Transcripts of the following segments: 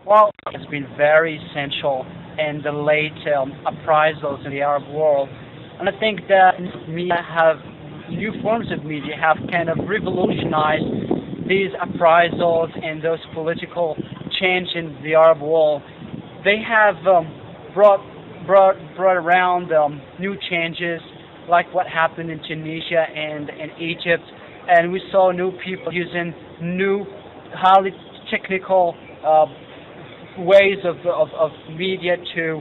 Well, it's been very essential in the late uprisals in the Arab world, and I think that media have new forms of media have kind of revolutionized these uprisals and those political change in the Arab world. They have brought brought around new changes, like what happened in Tunisia and in Egypt, and we saw new people using new, highly technical ways of media to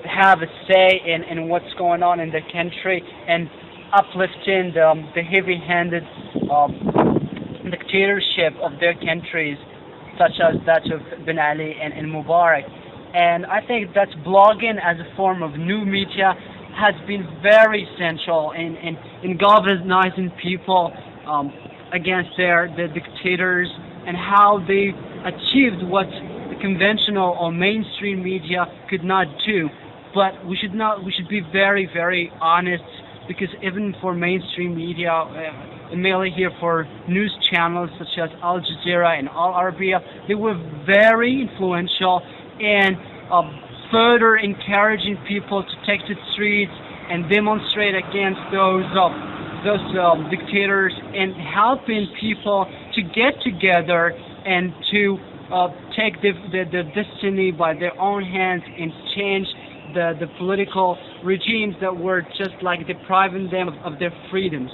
have a say in what's going on in the country and uplifting the heavy-handed dictatorship of their countries, such as that of Ben Ali and Mubarak. And I think that blogging as a form of new media has been very essential in galvanizing people against the dictators, and how they achieved what the conventional or mainstream media could not do. But we should be very, very honest, because even for mainstream media, mainly here for news channels such as Al Jazeera and Al Arabiya, they were very influential in further encouraging people to take to the streets and demonstrate against those dictators, and helping people to get together and to take the destiny by their own hands and change the political regimes that were just like depriving them of their freedoms.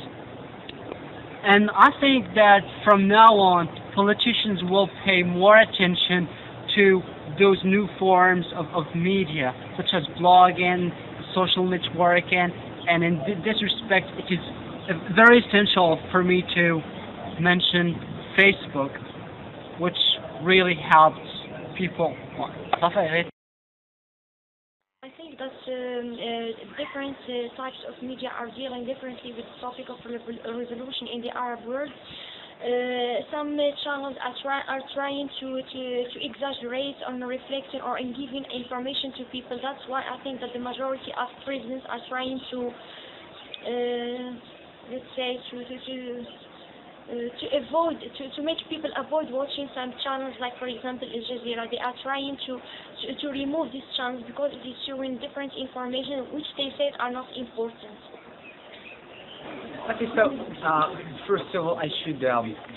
And I think that from now on, politicians will pay more attention to those new forms of media, such as blogging, social networking, and in this respect, it is very essential for me to mention Facebook, which really helps people. I think that different types of media are dealing differently with the topic of revolution in the Arab world. Some channels are trying to exaggerate on reflecting or in giving information to people. That's why I think that the majority of presidents are trying to, let's say, to make people avoid watching some channels, like for example Al Jazeera. They are trying to remove these channels because it is showing different information which they said are not important. Okay, so first of all, I should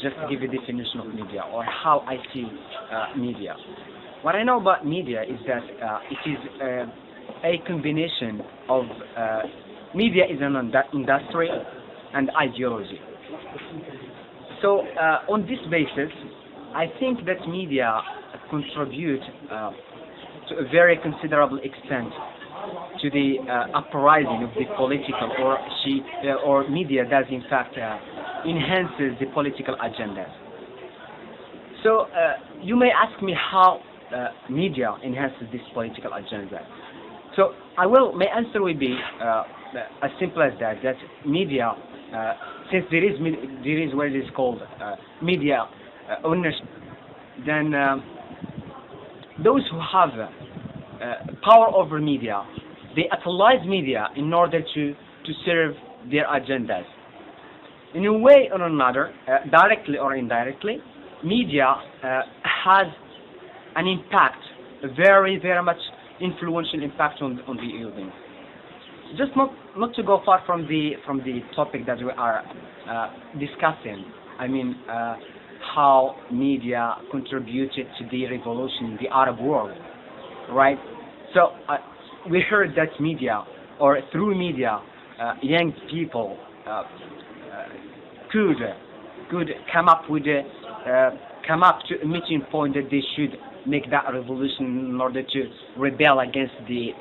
just give a definition of media, or how I see media. What I know about media is that it is a combination of media is an industry and ideology. So on this basis, I think that media contribute to a very considerable extent to the uprising of the political, or media does in fact enhances the political agendas. So you may ask me how media enhances this political agenda. So my answer will be as simple as that media, since there is what is called media ownership, then those who have power over media, they utilize media in order to serve their agendas. In a way or another, directly or indirectly, media has an impact, a very, very much influential impact on the audience. Just not to go far from the topic that we are discussing. I mean, how media contributed to the revolution in the Arab world, right? So we heard that media, or through media, young people could come up to a meeting point that they should make that revolution in order to rebel against the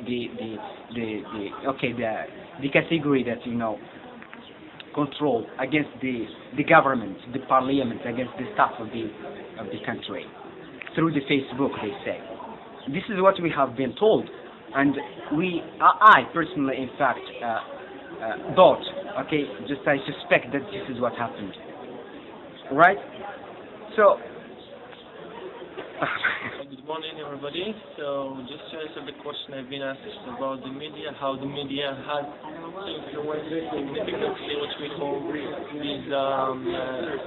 category that control, against the government, the parliament, against the staff of the country, through the Facebook, they say. This is what we have been told, and I personally, in fact, thought, okay, just I suspect that this is what happened, right? So. Good morning, everybody. So, just to answer the question I've been asked about the media, how the media has influenced significantly what we call these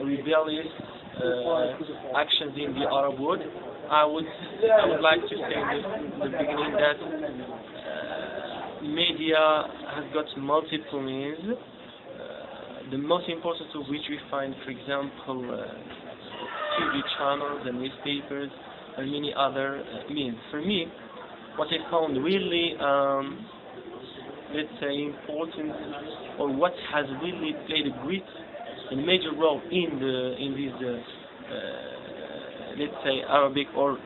rebellious actions in the Arab world. I would like to say in the beginning that media has got multiple means. The most important of which we find, for example, TV channels and newspapers and many other means. For me, what I found really, let's say, important, or what has really played a great and major role in these, let's say, Arabic or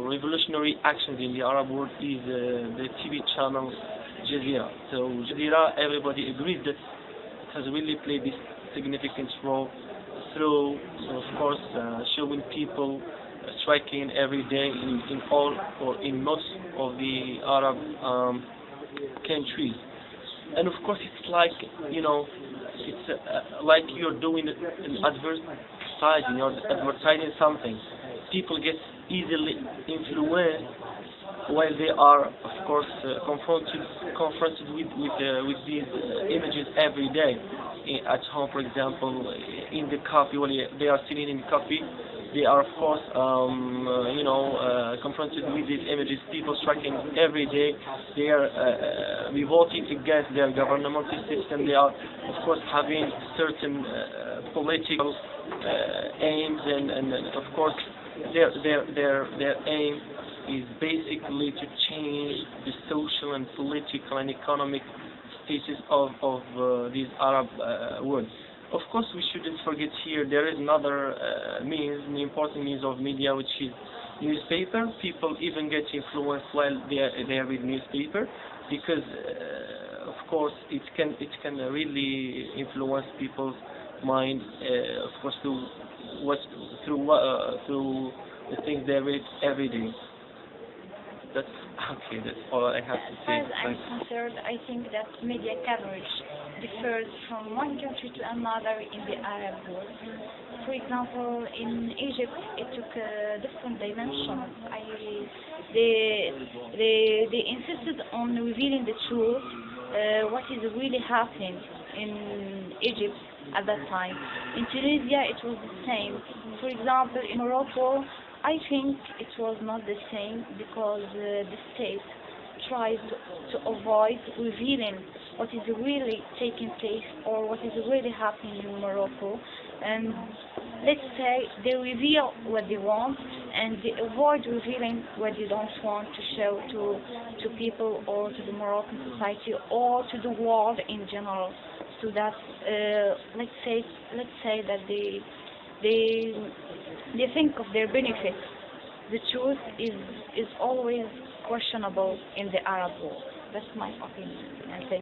revolutionary actions in the Arab world is the TV channel Jazeera. So Jazeera, everybody agrees that it has really played this significant role through, of course, showing people striking every day in all or in most of the Arab countries. And of course, it's like, it's like you're doing an advertising or advertising something. People get easily influenced while they are, of course, confronted with these images every day. At home, for example, in the coffee, when they are sitting in coffee, they are, of course, confronted with these images. People striking every day. They are revolting against their governmental system. They are, of course, having certain political aims, and of course, their aim is basically to change the social and political and economic status of these Arab world. Of course, we shouldn't forget here there is another means, an important means of media, which is newspaper. People even get influenced while they are with newspaper, because of course it can really influence people's mind. Of course, through the things they read every day. That's okay. That's all I have to say. As I'm concerned, I think that media coverage differs from one country to another in the Arab world. For example, in Egypt, it took different dimensions. They insisted on revealing the truth, what is really happening in Egypt at that time. In Tunisia, it was the same. For example, in Morocco, I think it was not the same, because the state tries to avoid revealing what is really taking place or what is really happening in Morocco. And let's say they reveal what they want, and they avoid revealing what they don't want to show to people or to the Moroccan society or to the world in general. So that let's say that they think of their benefits. The truth is always questionable in the Arab world. That's my opinion.